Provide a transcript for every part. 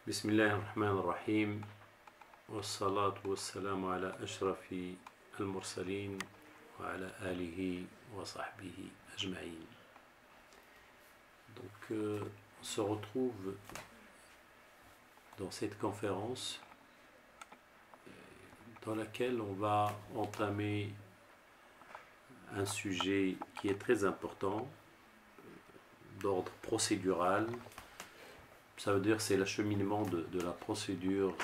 بسم الله الرحمن الرحيم والصلاة والسلام على أشرف المرسلين وعلى آله وصحبه أجمعين. On se retrouve dans cette conférence dans laquelle on va entamer un sujet qui est très important d'ordre procédural. Ça veut dire c'est l'acheminement de la procédure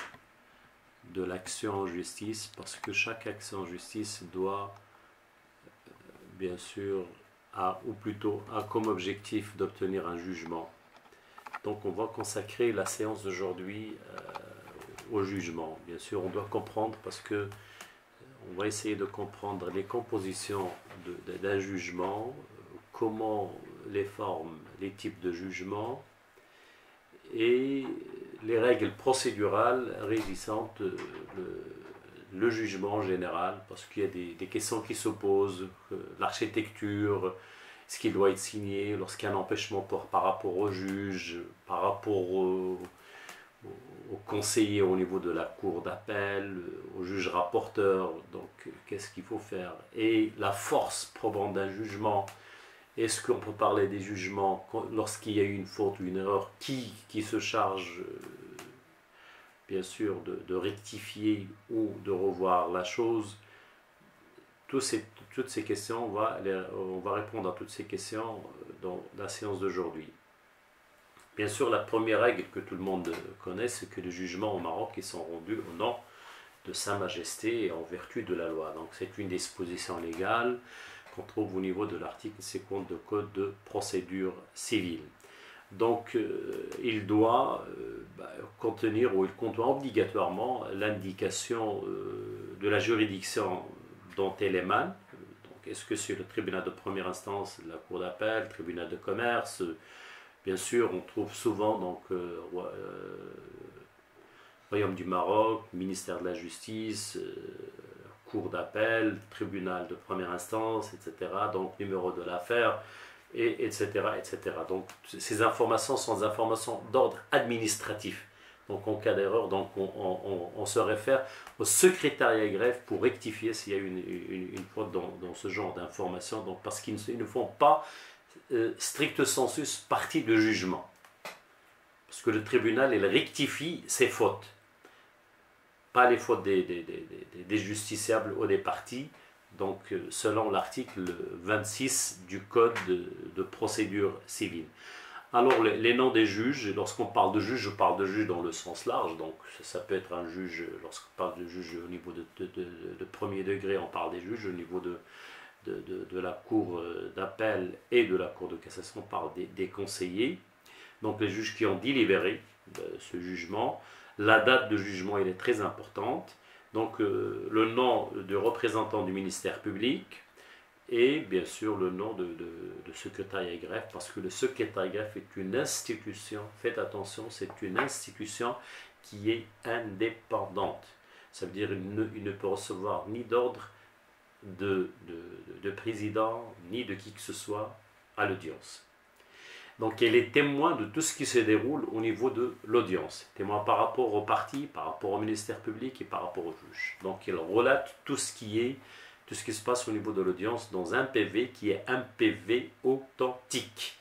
de l'action en justice, parce que chaque action en justice doit bien sûr ou plutôt a comme objectif d'obtenir un jugement. Donc on va consacrer la séance d'aujourd'hui au jugement. Bien sûr on doit comprendre, parce que on va essayer de comprendre les compositions d'un jugement, comment les formes, les types de jugement et les règles procédurales régissant le jugement en général, parce qu'il y a des questions qui s'opposent, l'architecture, ce qui doit être signé lorsqu'il y a un empêchement par rapport au juge, par rapport au conseiller au niveau de la cour d'appel, au juge rapporteur, donc qu'est-ce qu'il faut faire, et la force probante d'un jugement. Est-ce qu'on peut parler des jugements lorsqu'il y a eu une faute ou une erreur, qui se charge bien sûr de rectifier ou de revoir la chose? Toutes ces questions, on va répondre à toutes ces questions dans la séance d'aujourd'hui. Bien sûr, la première règle que tout le monde connaît, c'est que les jugements au Maroc ils sont rendus au nom de Sa Majesté et en vertu de la loi. Donc c'est une disposition légale qu'on trouve au niveau de l'article 50 du Code de procédure civile. Donc il doit contenir, ou il contient obligatoirement l'indication de la juridiction dont elle émane. Donc est-ce que c'est le tribunal de première instance, la cour d'appel, le tribunal de commerce? Bien sûr, on trouve souvent donc Royaume du Maroc, ministère de la Justice, cour d'appel, tribunal de première instance, etc. Donc numéro de l'affaire, etc., etc. Donc ces informations sont des informations d'ordre administratif. Donc en cas d'erreur, donc on se réfère au secrétariat greffe pour rectifier s'il y a une faute dans ce genre d'informations. Donc parce qu'ils ne font pas stricto sensu partie de jugement. Parce que le tribunal, il rectifie ses fautes. Pas les fautes des justiciables ou des parties, donc selon l'article 26 du Code de procédure civile. Alors les noms des juges, lorsqu'on parle de juge, je parle de juge dans le sens large, donc ça peut être un juge, lorsqu'on parle de juge au niveau de premier degré, on parle des juges, au niveau de la cour d'appel et de la cour de cassation, on parle des conseillers, donc les juges qui ont délibéré ce jugement. La date de jugement elle est très importante, donc le nom du représentant du ministère public et bien sûr le nom de secrétariat greffe, parce que le secrétariat greffe est une institution, faites attention, c'est une institution qui est indépendante. Ça veut dire qu'il ne peut recevoir ni d'ordre de président, ni de qui que ce soit à l'audience. Donc elle est témoin de tout ce qui se déroule au niveau de l'audience, témoin par rapport aux parties, par rapport au ministère public et par rapport au juge. Donc elle relate tout ce qui se passe au niveau de l'audience dans un PV qui est un PV authentique.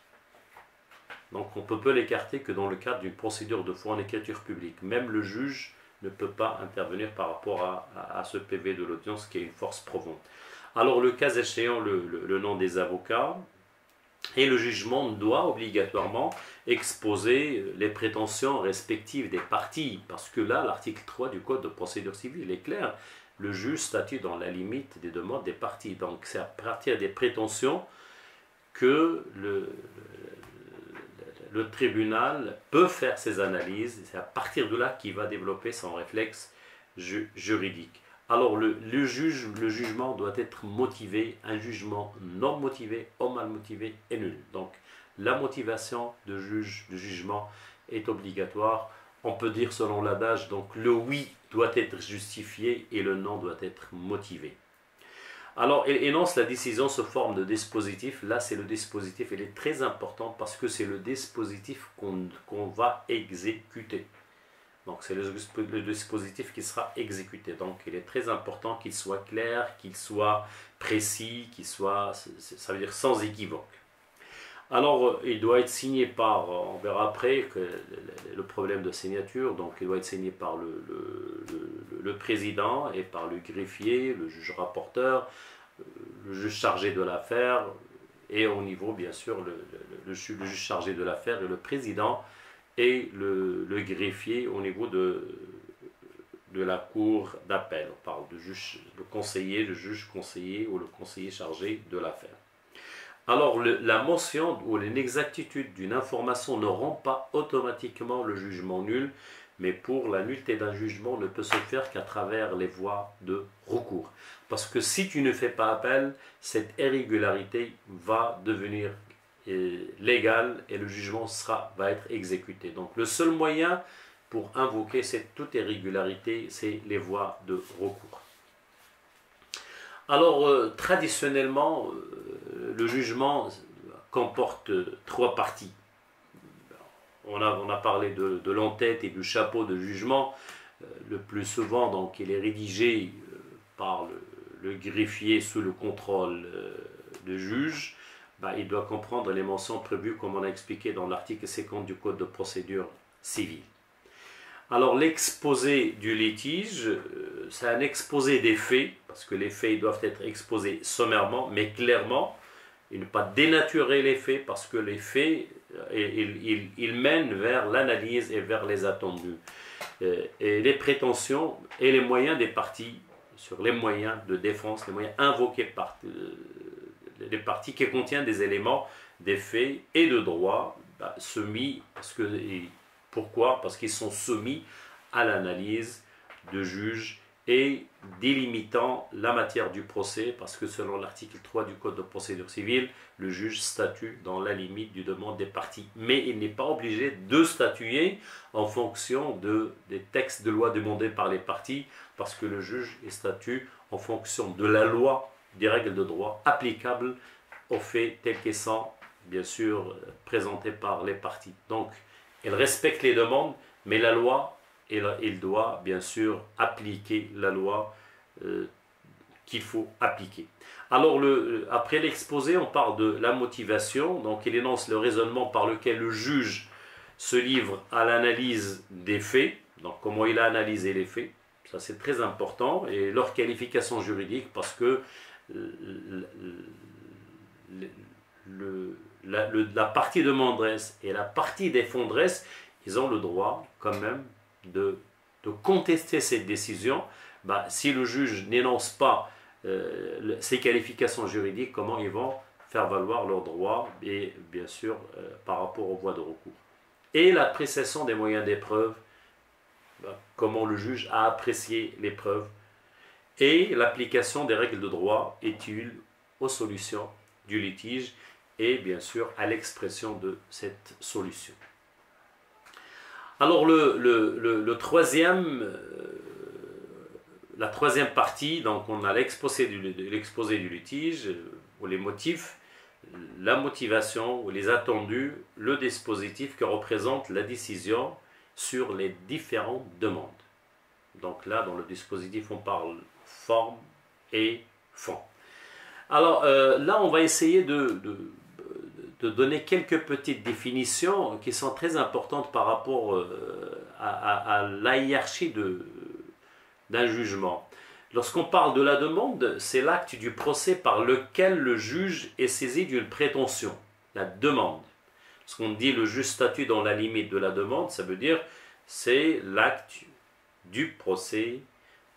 Donc on ne peut l'écarter que dans le cadre d'une procédure de foi en écriture publique. Même le juge ne peut pas intervenir par rapport à ce PV de l'audience qui est une force probante. Alors le cas échéant, le nom des avocats, et le jugement doit obligatoirement exposer les prétentions respectives des parties, parce que là, l'article 3 du Code de procédure civile est clair, le juge statue dans la limite des demandes des parties. Donc c'est à partir des prétentions que le tribunal peut faire ses analyses, c'est à partir de là qu'il va développer son réflexe juridique. Alors le jugement doit être motivé. Un jugement non motivé ou mal motivé est nul. Donc la motivation de jugement est obligatoire. On peut dire selon l'adage, donc le oui doit être justifié et le non doit être motivé. Alors, il énonce la décision sous forme de dispositif. Là, c'est le dispositif, il est très important parce que c'est le dispositif qu'on va exécuter. Donc c'est le dispositif qui sera exécuté. Donc il est très important qu'il soit clair, qu'il soit précis, qu'il soit, ça veut dire sans équivoque. Alors il doit être signé par, on verra après que le problème de signature, donc il doit être signé par le président et par le greffier, le juge rapporteur, le juge chargé de l'affaire, et au niveau bien sûr le juge chargé de l'affaire et le président et le greffier au niveau de la cour d'appel. On parle de juge, le juge conseiller ou le conseiller chargé de l'affaire. Alors la mention ou l'inexactitude d'une information ne rend pas automatiquement le jugement nul, mais pour la nullité d'un jugement ne peut se faire qu'à travers les voies de recours. Parce que si tu ne fais pas appel, cette irrégularité va devenir légale et le jugement va être exécuté. Donc le seul moyen pour invoquer toute irrégularité, c'est les voies de recours. Alors traditionnellement, le jugement comporte 3 parties. On a parlé de l'entête et du chapeau de jugement. Le plus souvent, donc, il est rédigé par le greffier sous le contrôle du juge. Il doit comprendre les mentions prévues, comme on a expliqué dans l'article 50 du Code de procédure civile. Alors, l'exposé du litige, c'est un exposé des faits, parce que les faits doivent être exposés sommairement, mais clairement, et ne pas dénaturer les faits, parce que les faits, ils mènent vers l'analyse et vers les attendus. Et les prétentions et les moyens des parties, sur les moyens de défense, les moyens invoqués par les parties qui contiennent des éléments, des faits et de droit soumis, pourquoi? Parce qu'ils sont soumis à l'analyse de juge et délimitant la matière du procès, parce que selon l'article 3 du Code de procédure civile, le juge statue dans la limite du demande des parties. Mais il n'est pas obligé de statuer en fonction des textes de loi demandés par les parties, parce que le juge statue en fonction de la loi, des règles de droit applicables aux faits tels qu'ils sont, bien sûr, présentés par les parties. Donc, il respecte les demandes, mais la loi, il doit bien sûr appliquer la loi qu'il faut appliquer. Alors, après l'exposé, on parle de la motivation. Donc, il énonce le raisonnement par lequel le juge se livre à l'analyse des faits. Donc, comment il a analysé les faits. Ça, c'est très important. Et leur qualification juridique, parce que la partie demanderesse et la partie défenderesse, ils ont le droit quand même de contester cette décision. Si le juge n'énonce pas ces qualifications juridiques, comment ils vont faire valoir leurs droits, et bien sûr par rapport aux voies de recours. Et l'appréciation des moyens d'épreuve, comment le juge a apprécié l'épreuve, et l'application des règles de droit utile aux solutions du litige et bien sûr à l'expression de cette solution. Alors la troisième partie, donc on a l'exposé du litige, ou les motifs, la motivation ou les attendus, le dispositif que représente la décision sur les différentes demandes. Donc là, dans le dispositif, on parle forme et fond. Alors là, on va essayer de donner quelques petites définitions qui sont très importantes par rapport à la hiérarchie d'un jugement. Lorsqu'on parle de la demande, c'est l'acte du procès par lequel le juge est saisi d'une prétention, la demande. Lorsqu'on dit le juge statue dans la limite de la demande, ça veut dire c'est l'acte du procès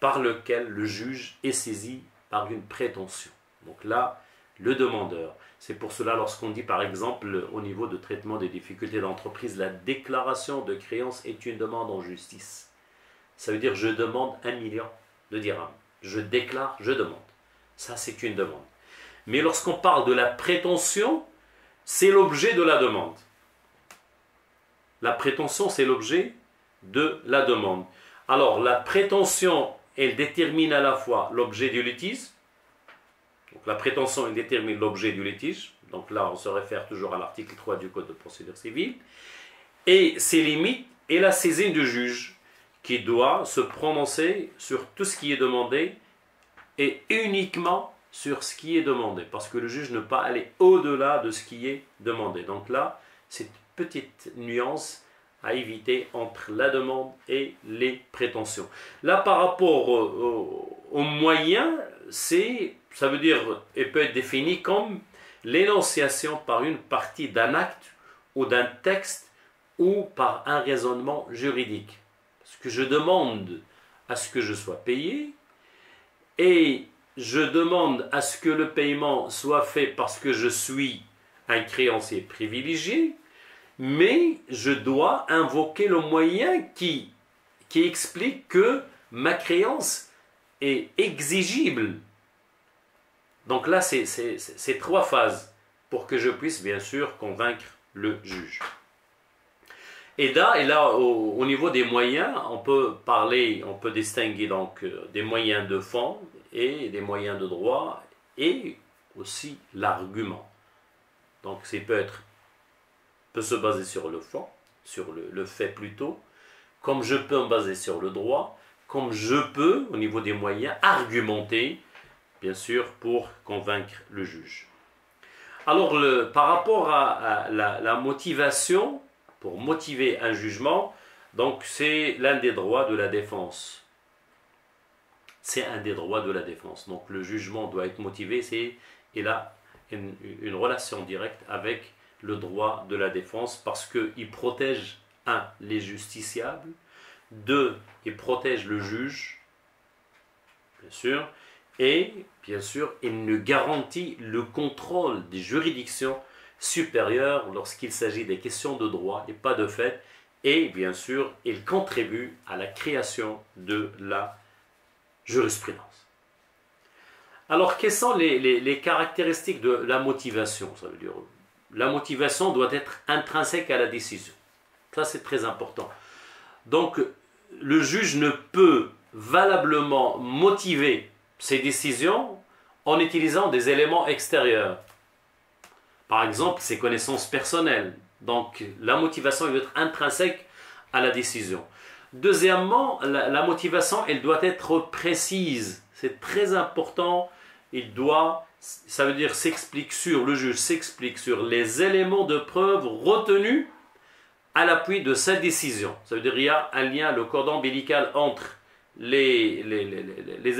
par lequel le juge est saisi par une prétention. Donc là, le demandeur. C'est pour cela, lorsqu'on dit par exemple au niveau de traitement des difficultés d'entreprise, la déclaration de créance est une demande en justice. Ça veut dire je demande 1 million de dirhams. Je déclare, je demande. Ça, c'est une demande. Mais lorsqu'on parle de la prétention, c'est l'objet de la demande. La prétention, c'est l'objet de la demande. Alors, la prétention, elle détermine à la fois l'objet du litige. Donc, la prétention, elle détermine l'objet du litige. Donc là, on se réfère toujours à l'article 3 du Code de procédure civile. Et ses limites et la saisine du juge. qui doit se prononcer sur tout ce qui est demandé et uniquement sur ce qui est demandé, parce que le juge ne peut pas aller au-delà de ce qui est demandé. Donc là, c'est une petite nuance à éviter entre la demande et les prétentions. Là, par rapport aux moyens, ça veut dire, il peut être défini comme l'énonciation par une partie d'un acte ou d'un texte ou par un raisonnement juridique. Parce que je demande à ce que je sois payé et je demande à ce que le paiement soit fait parce que je suis un créancier privilégié, mais je dois invoquer le moyen qui explique que ma créance est exigible. Donc là, c'est trois phases pour que je puisse bien sûr convaincre le juge. Et là au niveau des moyens, on peut distinguer donc des moyens de fond et des moyens de droit et aussi l'argument. Donc ça peut se baser sur le fond, sur le fait plutôt, comme je peux me baser sur le droit, comme je peux, au niveau des moyens, argumenter, bien sûr, pour convaincre le juge. Alors, par rapport à la motivation, pour motiver un jugement, donc c'est l'un des droits de la défense. C'est un des droits de la défense. Donc le jugement doit être motivé, il a une relation directe avec le droit de la défense parce qu'il protège, un, les justiciables, deux, il protège le juge, bien sûr, et bien sûr, il nous garantit le contrôle des juridictions supérieures lorsqu'il s'agit des questions de droit et pas de fait, et bien sûr, il contribue à la création de la jurisprudence. Alors, quelles sont les caractéristiques de la motivation? Ça veut dire, la motivation doit être intrinsèque à la décision. Ça, c'est très important. Donc, le juge ne peut valablement motiver ses décisions en utilisant des éléments extérieurs. Par exemple, ses connaissances personnelles. Donc, la motivation doit être intrinsèque à la décision. Deuxièmement, la motivation, elle doit être précise. C'est très important. Ça veut dire le juge s'explique sur les éléments de preuve retenus à l'appui de sa décision. Ça veut dire qu'il y a un lien, le cordon ombilical entre les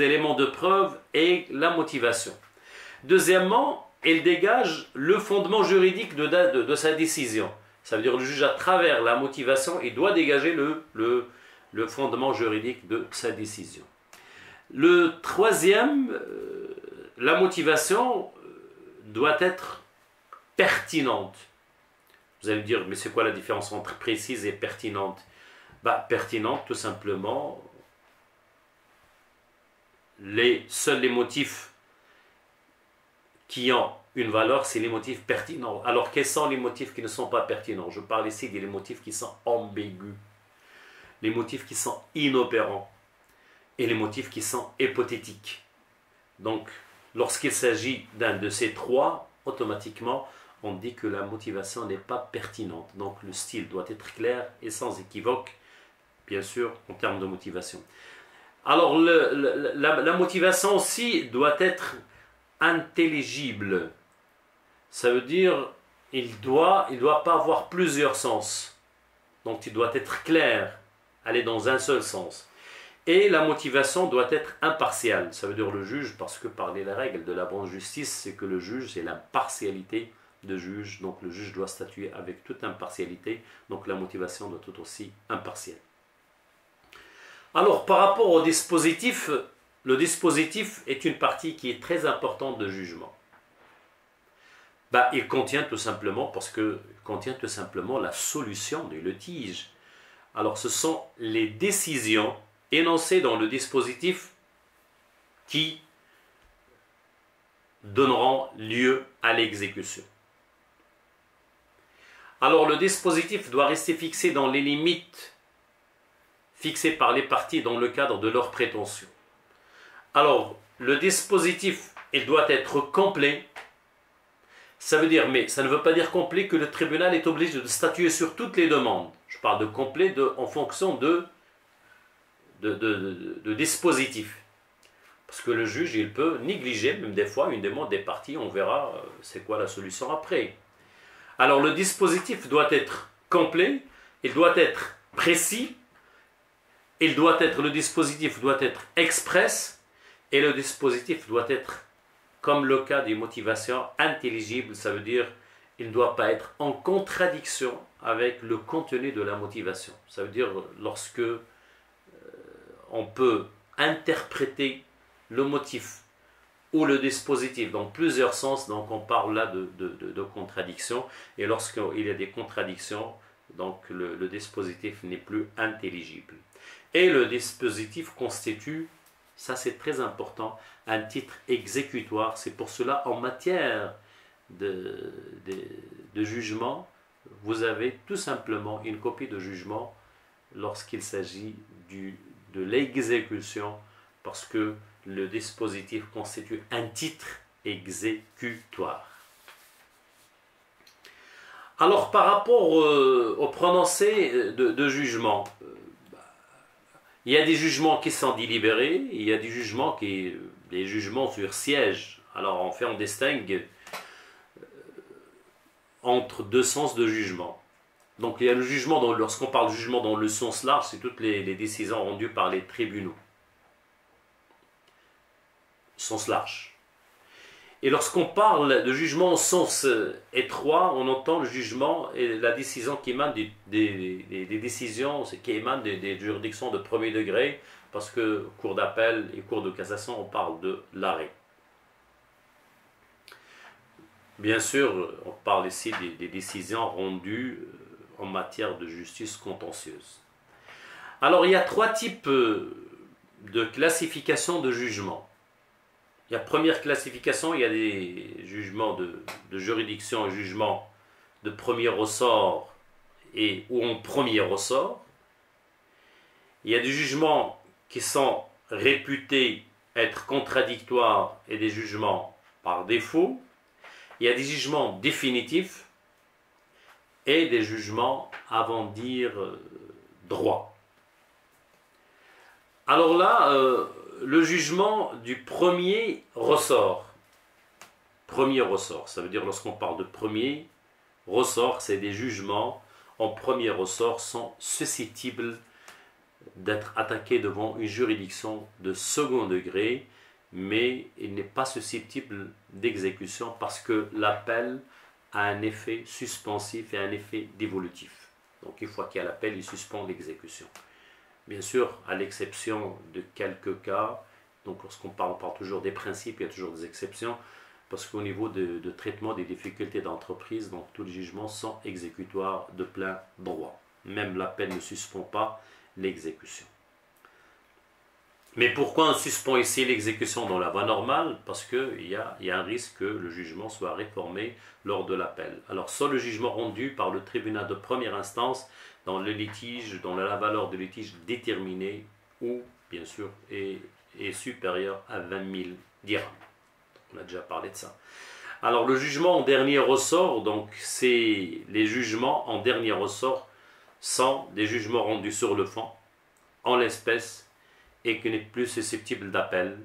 éléments de preuve et la motivation. Deuxièmement, elle dégage le fondement juridique de sa décision. Ça veut dire que le juge, à travers la motivation, il doit dégager le fondement juridique de sa décision. Le troisième, la motivation doit être pertinente. Vous allez me dire, mais c'est quoi la différence entre précise et pertinente? Pertinente, tout simplement, seuls les motifs qui ont une valeur, c'est les motifs pertinents. Alors, quels sont les motifs qui ne sont pas pertinents? Je parle ici des motifs qui sont ambigus, les motifs qui sont inopérants et les motifs qui sont hypothétiques. Donc, lorsqu'il s'agit d'un de ces trois, automatiquement, on dit que la motivation n'est pas pertinente. Donc, le style doit être clair et sans équivoque, bien sûr, en termes de motivation. Alors, la motivation aussi doit être intelligible. Ça veut dire il doit pas avoir plusieurs sens. Donc, il doit être clair, aller dans un seul sens. Et la motivation doit être impartiale. Ça veut dire le juge, parce que par les règles de la bonne justice, c'est que le juge, c'est l'impartialité de juge. Donc, le juge doit statuer avec toute impartialité. Donc, la motivation doit être aussi impartiale. Alors, par rapport au dispositif, le dispositif est une partie qui est très importante de jugement. Il contient tout simplement, la solution du litige. Alors, ce sont les décisions énoncées dans le dispositif qui donneront lieu à l'exécution. Alors, le dispositif doit rester fixé dans les limites fixées par les parties dans le cadre de leurs prétentions. Alors, le dispositif, il doit être complet. Ça veut dire, mais ça ne veut pas dire complet que le tribunal est obligé de statuer sur toutes les demandes. Je parle de complet en fonction de de dispositif. Parce que le juge, il peut négliger, même des fois, une demande des parties, on verra c'est quoi la solution après. Alors le dispositif doit être complet, il doit être précis, le dispositif doit être express, et le dispositif doit être, comme le cas des motivations, intelligible, ça veut dire il ne doit pas être en contradiction avec le contenu de la motivation. Ça veut dire lorsque on peut interpréter le motif ou le dispositif dans plusieurs sens, donc on parle là de contradiction, et lorsqu'il y a des contradictions, donc le dispositif n'est plus intelligible. Et le dispositif constitue, ça c'est très important, un titre exécutoire. C'est pour cela, en matière de jugement, vous avez tout simplement une copie de jugement lorsqu'il s'agit de l'exécution, parce que le dispositif constitue un titre exécutoire. Alors par rapport au prononcé de jugement, il y a des jugements qui sont délibérés, il y a des jugements sur siège. Alors on distingue entre deux sens de jugement. Donc il y a le jugement, lorsqu'on parle de jugement dans le sens large, c'est toutes les décisions rendues par les tribunaux. Sens large. Et lorsqu'on parle de jugement au sens étroit, on entend le jugement et la décision qui émane des décisions, qui émanent des juridictions de premier degré, parce que cour d'appel et cour de cassation, on parle de l'arrêt. Bien sûr, on parle ici des décisions rendues en matière de justice contentieuse. Alors, il y a trois types de classification de jugement. Il y a première classification, il y a des jugements de juridiction et jugements de premier ressort ou en premier ressort. Il y a des jugements qui sont réputés être contradictoires et des jugements par défaut. Il y a des jugements définitifs et des jugements avant dire droit. Alors là, le jugement du premier ressort. Premier ressort, ça veut dire lorsqu'on parle de premier ressort, c'est des jugements en premier ressort sont susceptibles d'être attaqués devant une juridiction de second degré, mais il n'est pas susceptible d'exécution parce que l'appel a un effet suspensif et un effet dévolutif. Donc une fois qu'il y a l'appel, il suspend l'exécution. Bien sûr, à l'exception de quelques cas, donc lorsqu'on parle, on parle toujours des principes, il y a toujours des exceptions, parce qu'au niveau de traitement des difficultés d'entreprise, donc tous les jugements sont exécutoires de plein droit. Même l'appel ne suspend pas l'exécution. Mais pourquoi on suspend ici l'exécution dans la voie normale? Parce qu'il y a un risque que le jugement soit réformé lors de l'appel. Alors, soit le jugement rendu par le tribunal de première instance dans le litige, dans la valeur de litige déterminée, ou, bien sûr, est supérieur à 20 000 dirhams. On a déjà parlé de ça. Alors, le jugement en dernier ressort, donc, c'est les jugements en dernier ressort sont des jugements rendus sur le fond, en l'espèce, et qui n'est plus susceptible d'appel.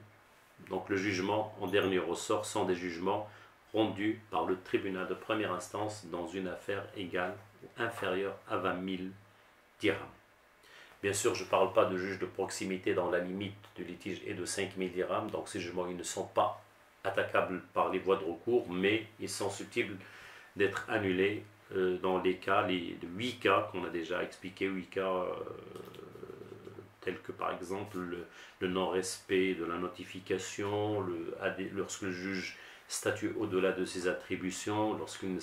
Donc le jugement en dernier ressort sont des jugements rendus par le tribunal de première instance dans une affaire égale ou inférieure à 20 000 dirhams. Bien sûr, je ne parle pas de juge de proximité dans la limite du litige et de 5 000 dirhams, donc ces jugements ils ne sont pas attaquables par les voies de recours, mais ils sont susceptibles d'être annulés dans les cas, les 8 cas qu'on a déjà expliqué, 8 cas tels que par exemple le non-respect de la notification, lorsque le juge statue au-delà de ses attributions, lorsqu'il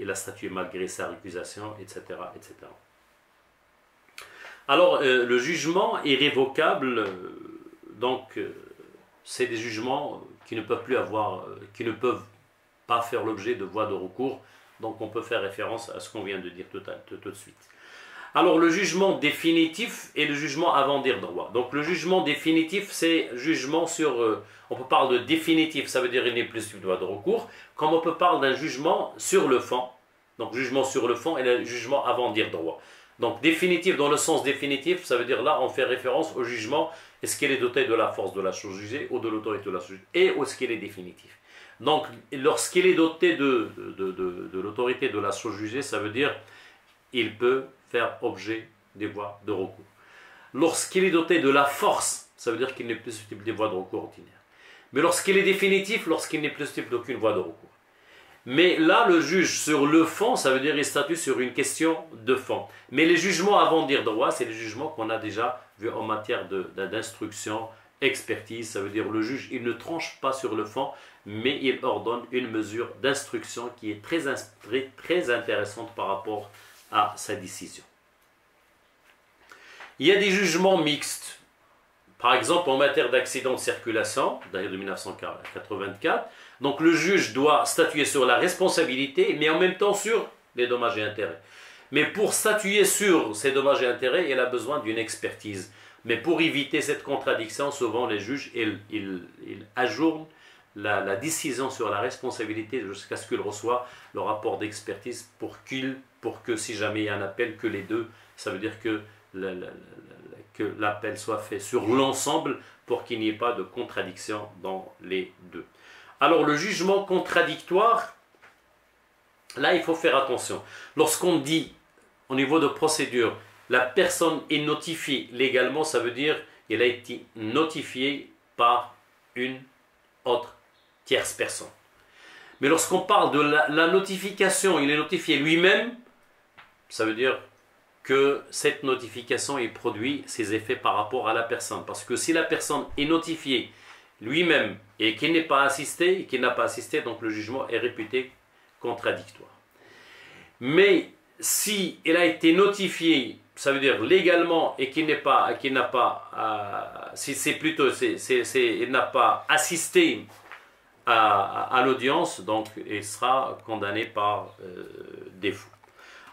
a statué malgré sa récusation, etc. etc. Alors, le jugement irrévocable, donc, c'est des jugements qui ne peuvent pas faire l'objet de voies de recours, donc on peut faire référence à ce qu'on vient de dire tout de suite. Alors le jugement définitif et le jugement avant dire droit. Donc le jugement définitif, c'est jugement sur... on peut parler de définitif, ça veut dire qu'il n'est plus de voie de recours, comme on peut parler d'un jugement sur le fond. Donc jugement sur le fond et le jugement avant dire droit. Donc définitif dans le sens définitif, ça veut dire là on fait référence au jugement, est-ce qu'il est doté de la force de la chose jugée ou de l'autorité de la chose jugée, et est-ce qu'il est définitif. Donc lorsqu'il est doté de l'autorité de la chose jugée, ça veut dire il peut faire objet des voies de recours. Lorsqu'il est doté de la force, ça veut dire qu'il n'est plus susceptible des voies de recours ordinaires. Mais lorsqu'il est définitif, lorsqu'il n'est plus susceptible d'aucune voie de recours. Mais là, le juge sur le fond, ça veut dire qu'il statue sur une question de fond. Mais les jugements avant dire droit, c'est les jugements qu'on a déjà vus en matière d'instruction, expertise. Ça veut dire le juge, il ne tranche pas sur le fond, mais il ordonne une mesure d'instruction qui est très intéressante par rapport à sa décision. Il y a des jugements mixtes. Par exemple, en matière d'accident de circulation, d'ailleurs de 1984, donc le juge doit statuer sur la responsabilité, mais en même temps sur les dommages et intérêts. Mais pour statuer sur ces dommages et intérêts, il a besoin d'une expertise. Mais pour éviter cette contradiction, souvent les juges, ils ajournent la décision sur la responsabilité jusqu'à ce qu'il reçoive le rapport d'expertise pour que si jamais il y a un appel, que les deux, ça veut dire que l'appel soit fait sur l'ensemble pour qu'il n'y ait pas de contradiction dans les deux. Alors le jugement contradictoire, là il faut faire attention. Lorsqu'on dit au niveau de procédure, la personne est notifiée légalement, ça veut dire qu'elle a été notifiée par une autre tierce personne. Mais lorsqu'on parle de la notification, il est notifié lui-même, ça veut dire que cette notification est produit ses effets par rapport à la personne. Parce que si la personne est notifiée lui-même et qu'il n'est pas assisté, et qu'il n'a pas assisté, donc le jugement est réputé contradictoire. Mais si il a été notifié, ça veut dire légalement, et qu'il n'a pas assisté à l'audience, donc il sera condamné par défaut.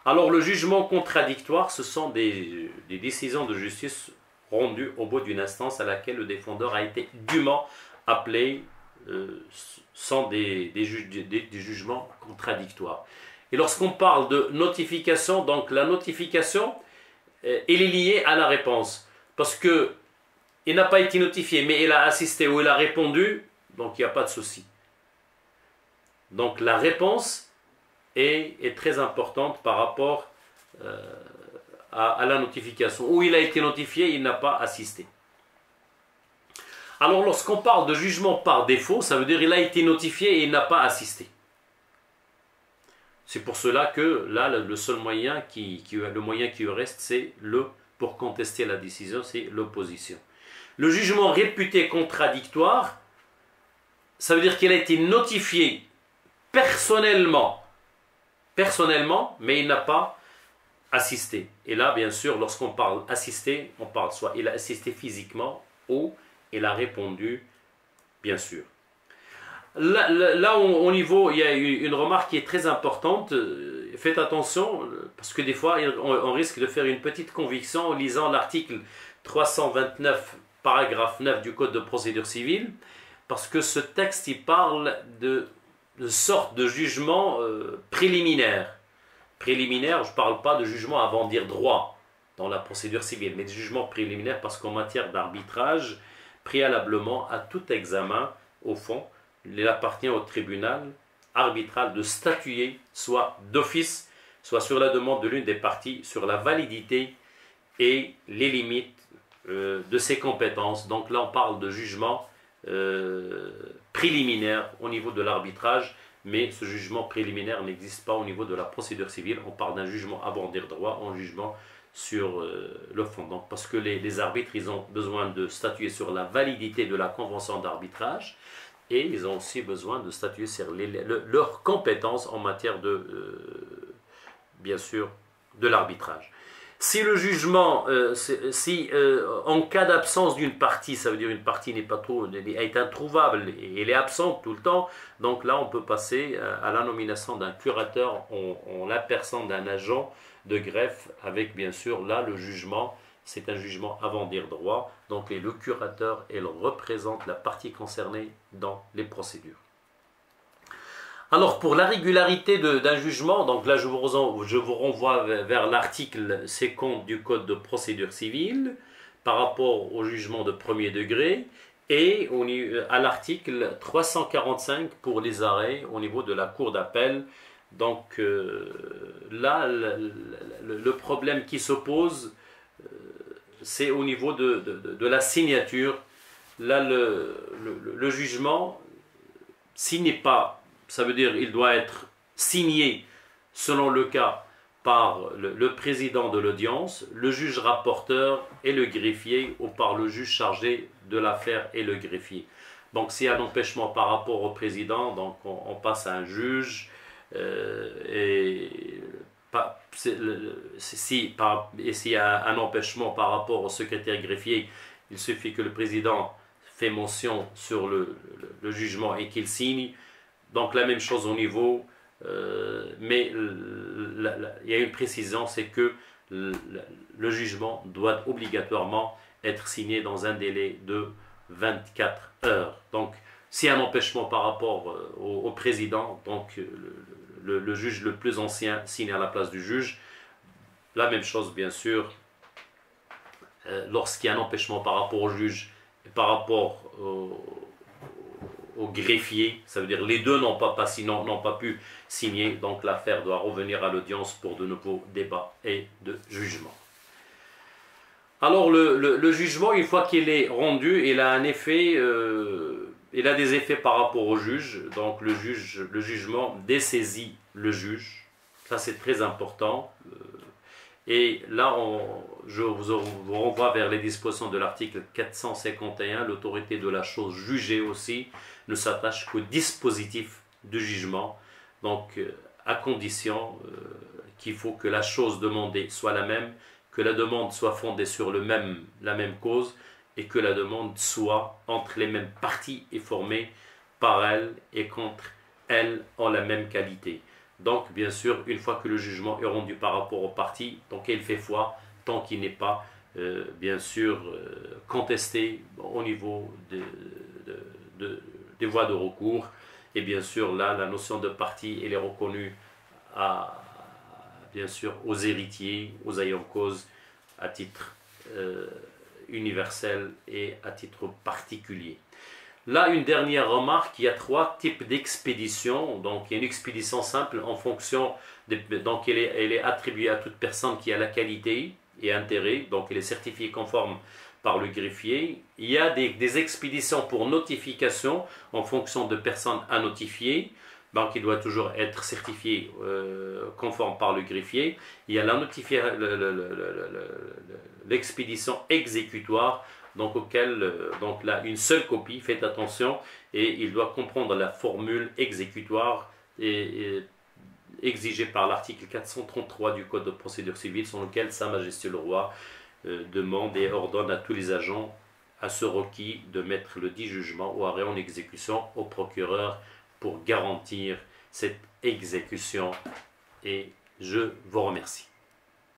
Alors le jugement contradictoire, ce sont des décisions de justice rendues au bout d'une instance à laquelle le défendeur a été dûment appelé, sans des jugements contradictoires. Et lorsqu'on parle de notification, donc la notification, elle est liée à la réponse. Parce que il n'a pas été notifié, mais il a assisté ou il a répondu, donc il n'y a pas de souci. Donc la réponse est très importante par rapport à la notification. Où il a été notifié, il n'a pas assisté. Alors lorsqu'on parle de jugement par défaut, ça veut dire qu'il a été notifié et il n'a pas assisté. C'est pour cela que là, le seul moyen qui reste, c'est pour contester la décision, c'est l'opposition. Le jugement réputé contradictoire, ça veut dire qu'il a été notifié personnellement, mais il n'a pas assisté. Et là, bien sûr, lorsqu'on parle assister, on parle soit il a assisté physiquement ou il a répondu, bien sûr. Là au niveau, il y a une remarque qui est très importante. Faites attention, parce que des fois, on risque de faire une petite conviction en lisant l'article 329, paragraphe 9 du Code de procédure civile, parce que ce texte, il parle de sorte de jugement préliminaire. Préliminaire, je ne parle pas de jugement avant dire droit dans la procédure civile, mais de jugement préliminaire parce qu'en matière d'arbitrage, préalablement à tout examen, au fond, il appartient au tribunal arbitral de statuer, soit d'office, soit sur la demande de l'une des parties, sur la validité et les limites de ses compétences. Donc là, on parle de jugement préliminaire au niveau de l'arbitrage, mais ce jugement préliminaire n'existe pas au niveau de la procédure civile. On parle d'un jugement avant dire droit, un jugement sur le fond. Donc, parce que les arbitres, ils ont besoin de statuer sur la validité de la convention d'arbitrage et ils ont aussi besoin de statuer sur leurs compétences en matière bien sûr, de l'arbitrage. Si le jugement, en cas d'absence d'une partie, ça veut dire une partie est introuvable et elle est absente tout le temps, donc là on peut passer à la nomination d'un curateur en la personne d'un agent de greffe avec bien sûr là le jugement, c'est un jugement avant dire droit, donc le curateur elle représente la partie concernée dans les procédures. Alors, pour la régularité d'un jugement, donc là, je vous renvoie vers l'article 50 du Code de procédure civile par rapport au jugement de premier degré et à l'article 345 pour les arrêts au niveau de la cour d'appel. Donc là, le problème qui se pose, c'est au niveau de la signature. Là, le jugement, s'il n'est pas, ça veut dire il doit être signé, selon le cas, par le président de l'audience, le juge rapporteur et le greffier, ou par le juge chargé de l'affaire et le greffier. Donc s'il y a un empêchement par rapport au président, donc on passe à un juge, s'il y a un empêchement par rapport au secrétaire greffier, il suffit que le président fait mention sur le jugement et qu'il signe. Donc la même chose au niveau, mais il y a une précision, c'est que le jugement doit obligatoirement être signé dans un délai de 24 heures. Donc s'il y a un empêchement par rapport au président, donc le juge le plus ancien signe à la place du juge. La même chose bien sûr, lorsqu'il y a un empêchement par rapport au juge et par rapport au greffier, ça veut dire les deux n'ont pas pu signer, donc l'affaire doit revenir à l'audience pour de nouveaux débats et de jugement. Alors le jugement, une fois qu'il est rendu, il a un effet, il a des effets par rapport au juge. Donc le jugement dessaisit le juge, ça c'est très important. Et là, je vous renvoie vers les dispositions de l'article 451. L'autorité de la chose jugée aussi ne s'attache qu'au dispositif du jugement. Donc, à condition qu'il faut que la chose demandée soit la même, que la demande soit fondée sur la même cause et que la demande soit entre les mêmes parties et formée par elles et qu'entre elles en la même qualité. Donc, bien sûr, une fois que le jugement est rendu par rapport aux parties, donc il fait foi tant qu'il n'est pas, bien sûr, contesté au niveau des voies de recours. Et bien sûr, là, la notion de partie, elle est reconnue bien sûr, aux héritiers, aux ayants cause, à titre universel et à titre particulier. Là, une dernière remarque, il y a 3 types d'expéditions. Donc, il y a une expédition simple en fonction, donc elle est attribuée à toute personne qui a la qualité et intérêt, donc elle est certifiée conforme par le greffier. Il y a des expéditions pour notification en fonction de personnes à notifier, donc il doit toujours être certifié conforme par le greffier. Il y a l'expédition exécutoire, donc donc là une seule copie, faites attention, et il doit comprendre la formule exécutoire exigée par l'article 433 du Code de procédure civile, sur lequel Sa Majesté le Roi demande et ordonne à tous les agents à ce requis de mettre le dit jugement ou arrêt en exécution au procureur pour garantir cette exécution. Et je vous remercie.